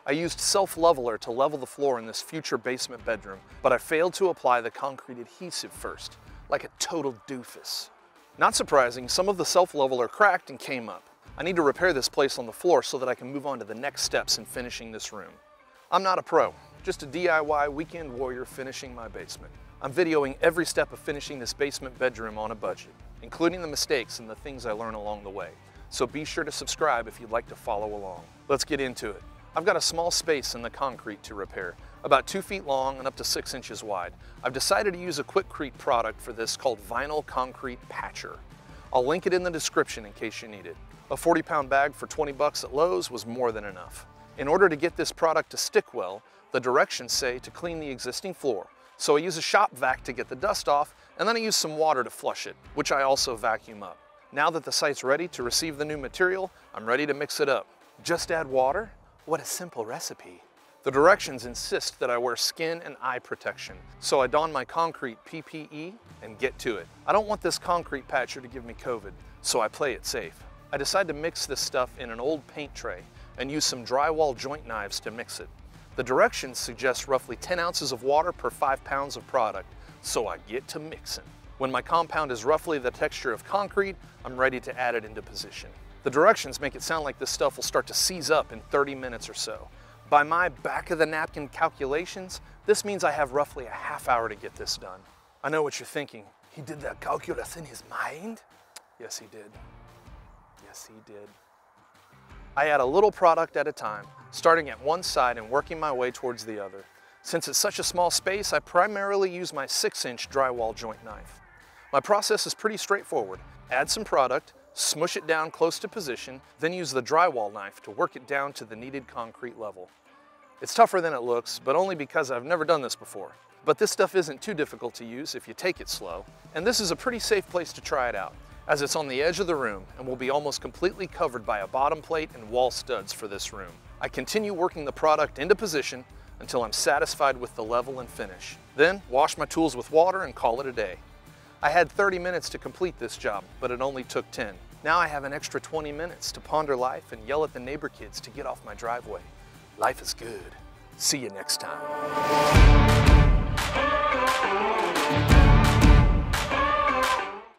I used self-leveler to level the floor in this future basement bedroom, but I failed to apply the concrete adhesive first, like a total doofus. Not surprising, some of the self-leveler cracked and came up. I need to repair this place on the floor so that I can move on to the next steps in finishing this room. I'm not a pro, just a DIY weekend warrior finishing my basement. I'm videoing every step of finishing this basement bedroom on a budget, including the mistakes and the things I learn along the way. So be sure to subscribe if you'd like to follow along. Let's get into it. I've got a small space in the concrete to repair, about 2 feet long and up to 6 inches wide. I've decided to use a Quikrete product for this called Vinyl Concrete Patcher. I'll link it in the description in case you need it. A 40-pound bag for 20 bucks at Lowe's was more than enough. In order to get this product to stick well, the directions say to clean the existing floor. So I use a shop vac to get the dust off, and then I use some water to flush it, which I also vacuum up. Now that the site's ready to receive the new material, I'm ready to mix it up. Just add water? What a simple recipe. The directions insist that I wear skin and eye protection, so I don my concrete PPE and get to it. I don't want this concrete patcher to give me COVID, so I play it safe. I decide to mix this stuff in an old paint tray and use some drywall joint knives to mix it. The directions suggest roughly 10 ounces of water per 5 pounds of product, so I get to mixing. When my compound is roughly the texture of concrete, I'm ready to add it into position. The directions make it sound like this stuff will start to seize up in 30 minutes or so. By my back-of-the-napkin calculations, this means I have roughly a half hour to get this done. I know what you're thinking. He did that calculus in his mind? Yes, he did. Yes, he did. I add a little product at a time, starting at one side and working my way towards the other. Since it's such a small space, I primarily use my 6-inch drywall joint knife. My process is pretty straightforward. Add some product, smush it down close to position, then use the drywall knife to work it down to the needed concrete level. It's tougher than it looks, but only because I've never done this before. But this stuff isn't too difficult to use if you take it slow, and this is a pretty safe place to try it out, as it's on the edge of the room and will be almost completely covered by a bottom plate and wall studs for this room. I continue working the product into position until I'm satisfied with the level and finish. Then wash my tools with water and call it a day. I had 30 minutes to complete this job, but it only took 10. Now I have an extra 20 minutes to ponder life and yell at the neighbor kids to get off my driveway. Life is good. See you next time.